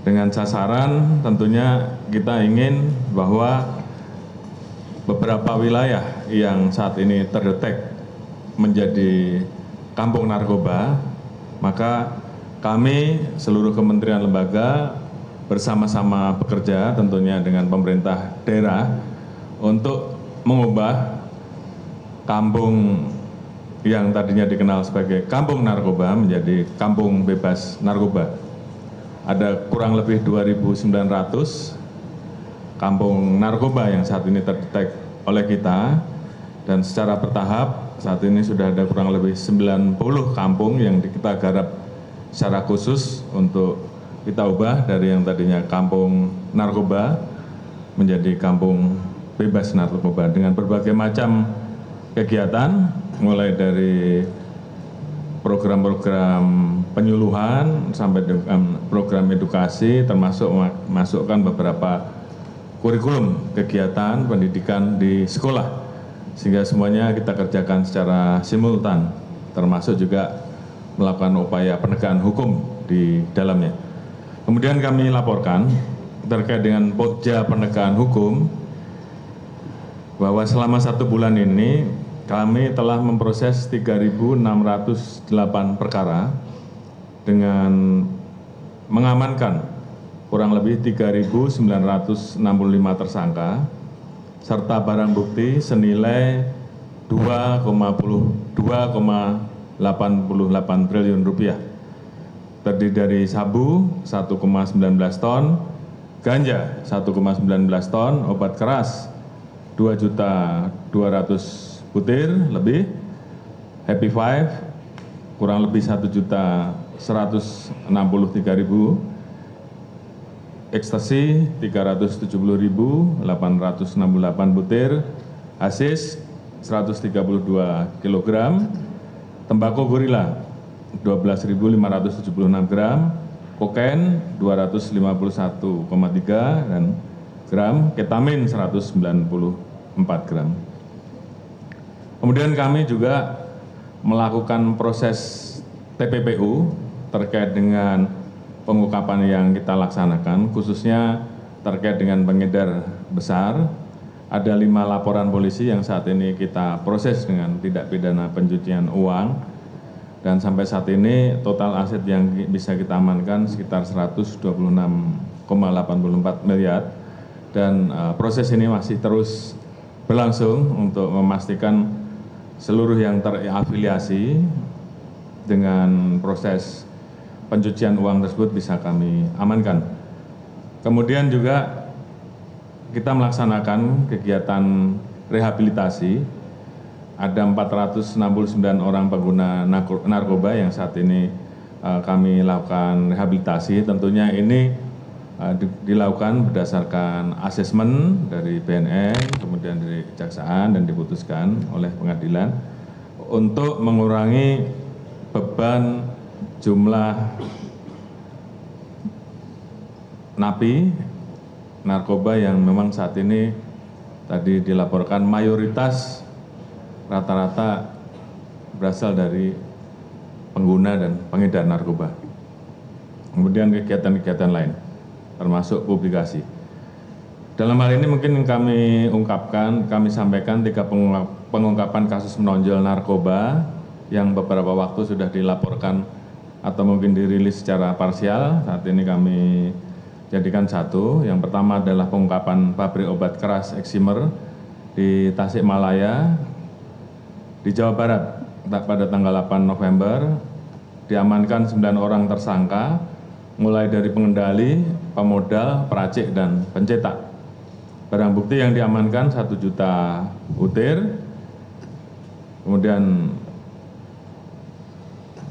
Dengan sasaran tentunya kita ingin bahwa beberapa wilayah yang saat ini terdetek menjadi kampung narkoba, maka kami seluruh kementerian lembaga bersama-sama bekerja tentunya dengan pemerintah daerah untuk mengubah kampung yang tadinya dikenal sebagai kampung narkoba menjadi kampung bebas narkoba. Ada kurang lebih 2.900 kampung narkoba yang saat ini terdetek oleh kita, dan secara bertahap saat ini sudah ada kurang lebih 90 kampung yang kita garap secara khusus untuk kita ubah dari yang tadinya kampung narkoba menjadi kampung bebas narkoba dengan berbagai macam kegiatan, mulai dari program-program penyuluhan sampai dengan program edukasi, termasuk masukkan beberapa kurikulum kegiatan pendidikan di sekolah, sehingga semuanya kita kerjakan secara simultan, termasuk juga melakukan upaya penegakan hukum di dalamnya. Kemudian kami laporkan terkait dengan Pokja penegakan hukum bahwa selama 1 bulan ini kami telah memproses 3.608 perkara dengan mengamankan kurang lebih 3.965 tersangka serta barang bukti senilai 2,88 triliun rupiah. Terdiri dari sabu 1,19 ton, ganja 1,19 ton, obat keras 2.200.000 butir lebih, Happy Five kurang lebih 1.163.000, ekstasi 370.868 butir, hasis 132 kg, tembakau gorila 12.576 gram, kokain 251,3 dan gram, ketamin 194 gram. Kemudian kami juga melakukan proses TPPU terkait dengan pengungkapan yang kita laksanakan, khususnya terkait dengan pengedar besar. Ada 5 laporan polisi yang saat ini kita proses dengan tindak pidana pencucian uang, dan sampai saat ini total aset yang bisa kita amankan sekitar 126,84 miliar, dan proses ini masih terus berlangsung untuk memastikan seluruh yang terafiliasi dengan proses pencucian uang tersebut bisa kami amankan. Kemudian juga kita melaksanakan kegiatan rehabilitasi. Ada 469 orang pengguna narkoba yang saat ini kami lakukan rehabilitasi. Tentunya ini dilakukan berdasarkan asesmen dari BNN, kemudian dari Kejaksaan, dan diputuskan oleh pengadilan untuk mengurangi beban jumlah napi narkoba yang memang saat ini tadi dilaporkan mayoritas rata-rata berasal dari pengguna dan pengedar narkoba. Kemudian kegiatan-kegiatan lain, termasuk publikasi. Dalam hal ini mungkin kami sampaikan 3 pengungkapan kasus menonjol narkoba yang beberapa waktu sudah dilaporkan atau mungkin dirilis secara parsial. Saat ini kami jadikan 1. Yang pertama adalah pengungkapan pabrik obat keras Eksimer di Tasikmalaya, di Jawa Barat pada tanggal 8 November. Diamankan 9 orang tersangka, mulai dari pengendali, pemodal, peracik, dan pencetak. Barang bukti yang diamankan 1 juta butir, kemudian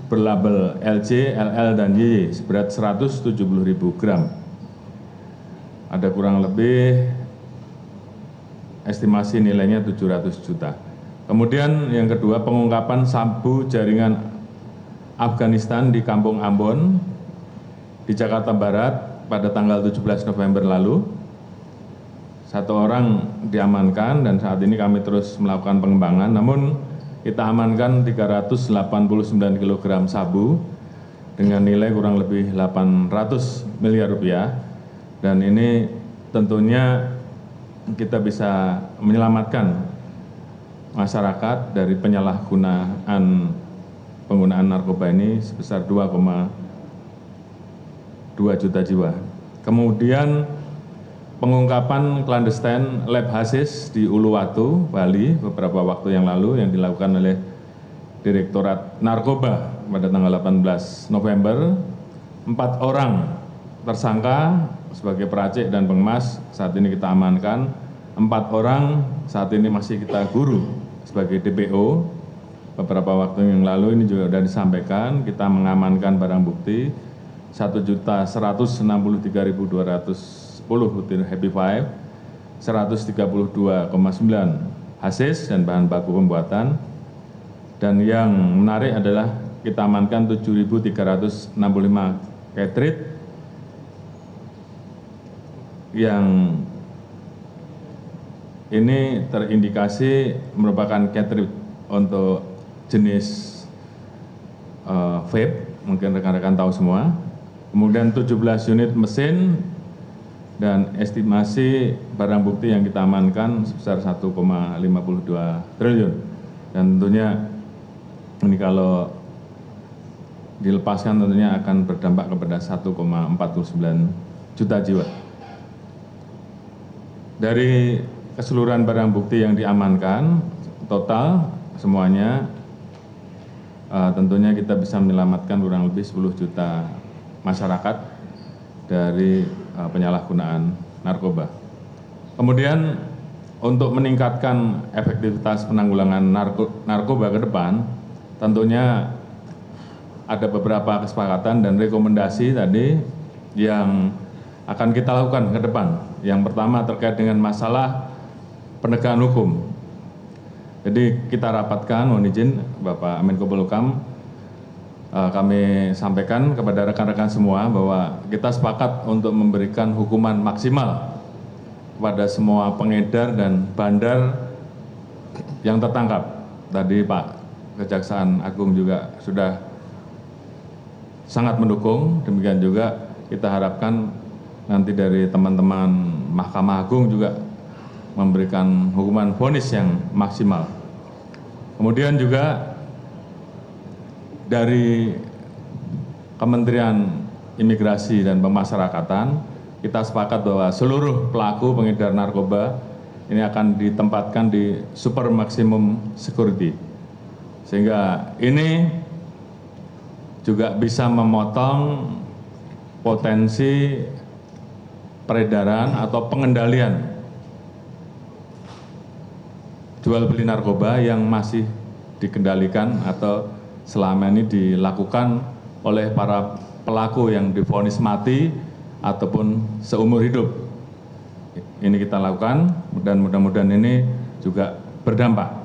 berlabel LC, LL, dan YY seberat 170.000 gram. Ada kurang lebih estimasi nilainya 700 juta. Kemudian yang kedua, pengungkapan sabu jaringan Afghanistan di Kampung Ambon di Jakarta Barat pada tanggal 17 November lalu. 1 orang diamankan dan saat ini kami terus melakukan pengembangan. Namun kita amankan 389 kg sabu dengan nilai kurang lebih 800 miliar rupiah, dan ini tentunya kita bisa menyelamatkan masyarakat dari penyalahgunaan penggunaan narkoba ini sebesar 2,2 juta jiwa. Kemudian pengungkapan clandestine lab hasis di Uluwatu, Bali beberapa waktu yang lalu yang dilakukan oleh Direktorat Narkoba pada tanggal 18 November, 4 orang tersangka sebagai peracik dan pengemas saat ini kita amankan, 4 orang saat ini masih kita guru sebagai DPO. Beberapa waktu yang lalu ini juga sudah disampaikan, kita mengamankan barang bukti 1.163.210 butir Happy Five, 132,9 hasis dan bahan baku pembuatan. Dan yang menarik adalah kita amankan 7.365 cartridge yang ini terindikasi merupakan cartridge untuk jenis vape, mungkin rekan-rekan tahu semua. Kemudian 17 unit mesin dan estimasi barang bukti yang kita amankan sebesar 1,52 triliun. Dan tentunya ini kalau dilepaskan tentunya akan berdampak kepada 1,49 juta jiwa. Dari keseluruhan barang bukti yang diamankan, total semuanya tentunya kita bisa menyelamatkan kurang lebih 10 juta masyarakat dari penyalahgunaan narkoba. Kemudian untuk meningkatkan efektivitas penanggulangan narkoba ke depan, tentunya ada beberapa kesepakatan dan rekomendasi tadi yang akan kita lakukan ke depan. Yang pertama terkait dengan masalah penegakan hukum. Jadi kita rapatkan, mohon izin Bapak Menko Polhukam, kami sampaikan kepada rekan-rekan semua bahwa kita sepakat untuk memberikan hukuman maksimal kepada semua pengedar dan bandar yang tertangkap. Tadi Pak Kejaksaan Agung juga sudah sangat mendukung, demikian juga kita harapkan nanti dari teman-teman Mahkamah Agung juga memberikan hukuman vonis yang maksimal. Kemudian juga dari Kementerian Imigrasi dan Pemasyarakatan, kita sepakat bahwa seluruh pelaku pengedar narkoba ini akan ditempatkan di super maksimum security. Sehingga ini juga bisa memotong potensi peredaran atau pengendalian jual beli narkoba yang masih dikendalikan atau selama ini dilakukan oleh para pelaku yang divonis mati ataupun seumur hidup. Ini kita lakukan dan mudah-mudahan ini juga berdampak.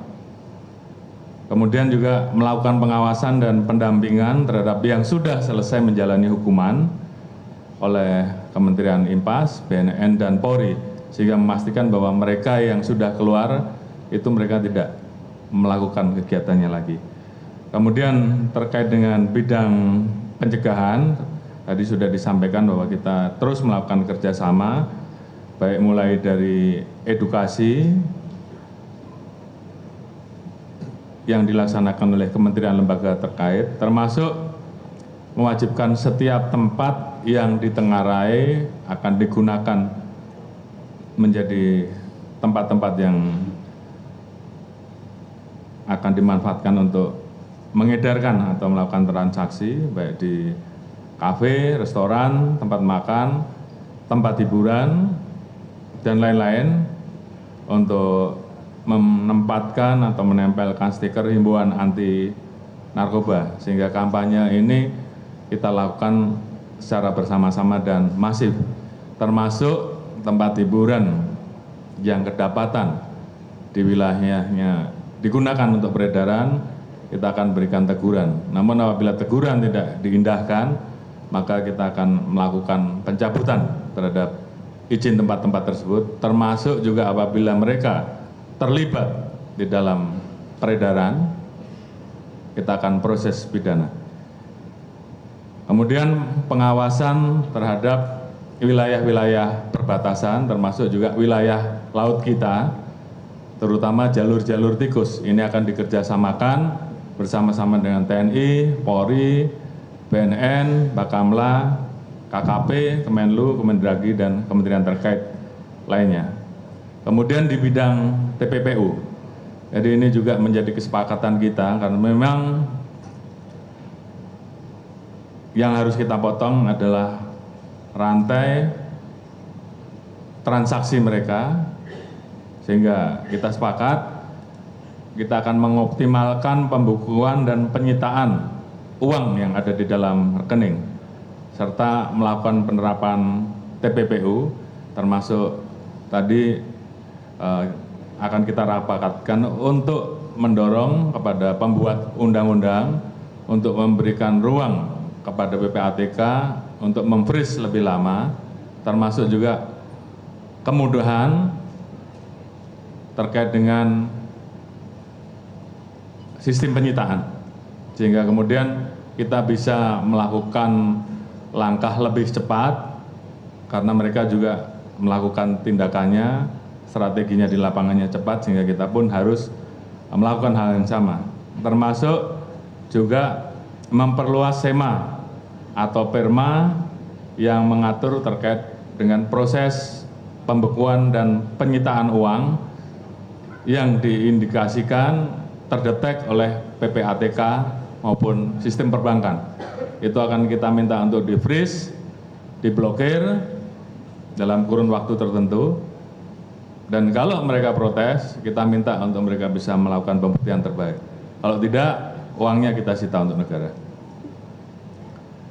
Kemudian juga melakukan pengawasan dan pendampingan terhadap yang sudah selesai menjalani hukuman oleh Kementerian IMPAS, BNN, dan Polri, sehingga memastikan bahwa mereka yang sudah keluar itu mereka tidak melakukan kegiatannya lagi. Kemudian terkait dengan bidang pencegahan, tadi sudah disampaikan bahwa kita terus melakukan kerjasama, baik mulai dari edukasi yang dilaksanakan oleh kementerian lembaga terkait, termasuk mewajibkan setiap tempat yang ditengarai akan digunakan menjadi tempat-tempat yang akan dimanfaatkan untuk mengedarkan atau melakukan transaksi, baik di kafe, restoran, tempat makan, tempat hiburan, dan lain-lain, untuk menempatkan atau menempelkan stiker himbauan anti narkoba, sehingga kampanye ini kita lakukan secara bersama-sama dan masif, termasuk tempat hiburan yang kedapatan di wilayahnya digunakan untuk peredaran, kita akan berikan teguran. Namun apabila teguran tidak diindahkan, maka kita akan melakukan pencabutan terhadap izin tempat-tempat tersebut, termasuk juga apabila mereka terlibat di dalam peredaran, kita akan proses pidana. Kemudian pengawasan terhadap wilayah-wilayah perbatasan termasuk juga wilayah laut kita, terutama jalur-jalur tikus. Ini akan dikerjasamakan bersama-sama dengan TNI, Polri, BNN, Bakamla, KKP, Kemenlu, Kemendagri, dan kementerian terkait lainnya. Kemudian di bidang TPPU, jadi ini juga menjadi kesepakatan kita karena memang yang harus kita potong adalah rantai transaksi mereka, sehingga kita sepakat kita akan mengoptimalkan pembukuan dan penyitaan uang yang ada di dalam rekening, serta melakukan penerapan TPPU, termasuk tadi akan kita rapatkan untuk mendorong kepada pembuat undang-undang untuk memberikan ruang kepada PPATK untuk memfreeze lebih lama, termasuk juga kemudahan terkait dengan sistem penyitaan, sehingga kemudian kita bisa melakukan langkah lebih cepat karena mereka juga melakukan tindakannya, strateginya di lapangannya cepat, sehingga kita pun harus melakukan hal yang sama, termasuk juga memperluas SEMA atau perma yang mengatur terkait dengan proses pembekuan dan penyitaan uang yang diindikasikan terdetek oleh PPATK maupun sistem perbankan. Itu akan kita minta untuk di-freeze, diblokir dalam kurun waktu tertentu, dan kalau mereka protes, kita minta untuk mereka bisa melakukan pembuktian terbaik. Kalau tidak, uangnya kita sita untuk negara.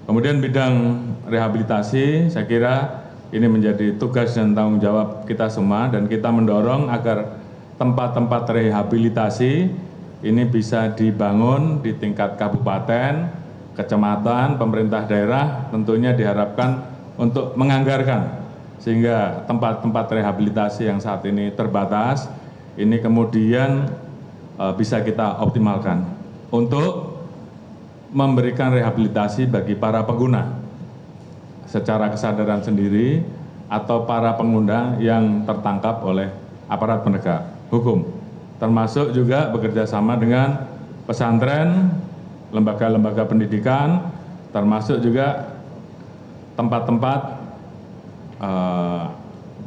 Kemudian bidang rehabilitasi, saya kira ini menjadi tugas dan tanggung jawab kita semua, dan kita mendorong agar tempat-tempat rehabilitasi ini bisa dibangun di tingkat kabupaten, kecamatan, pemerintah daerah, tentunya diharapkan untuk menganggarkan, sehingga tempat-tempat rehabilitasi yang saat ini terbatas, ini kemudian bisa kita optimalkan untuk memberikan rehabilitasi bagi para pengguna secara kesadaran sendiri atau para pengguna yang tertangkap oleh aparat penegak hukum, termasuk juga bekerja sama dengan pesantren, lembaga-lembaga pendidikan, termasuk juga tempat-tempat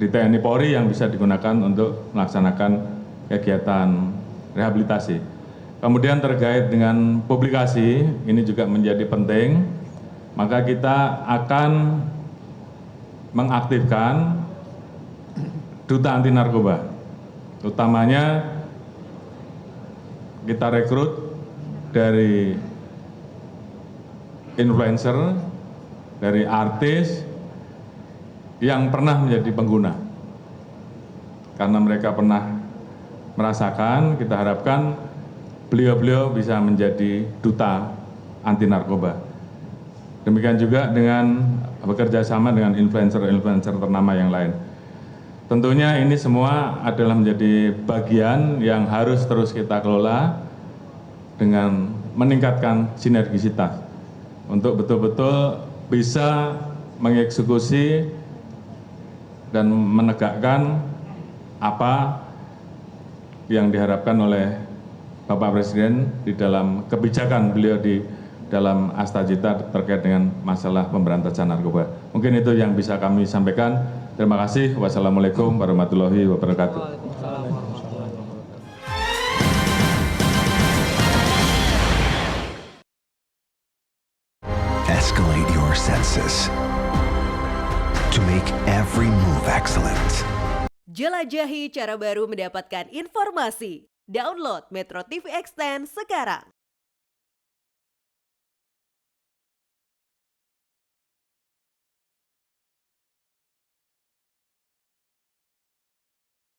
di TNI Polri yang bisa digunakan untuk melaksanakan kegiatan rehabilitasi. Kemudian terkait dengan publikasi, ini juga menjadi penting, maka kita akan mengaktifkan duta anti narkoba. Utamanya kita rekrut dari influencer, dari artis yang pernah menjadi pengguna. Karena mereka pernah merasakan, kita harapkan beliau-beliau bisa menjadi duta anti narkoba. Demikian juga dengan bekerja sama dengan influencer-influencer ternama yang lain. Tentunya ini semua adalah menjadi bagian yang harus terus kita kelola dengan meningkatkan sinergisitas untuk betul-betul bisa mengeksekusi dan menegakkan apa yang diharapkan oleh Bapak Presiden di dalam kebijakan beliau di dalam Astajita terkait dengan masalah pemberantasan narkoba. Mungkin itu yang bisa kami sampaikan. Terima kasih. Wassalamualaikum warahmatullahi wabarakatuh. Escalate your senses to make every move excellent. Jelajahi cara baru mendapatkan informasi. Download Metro TV Extend sekarang.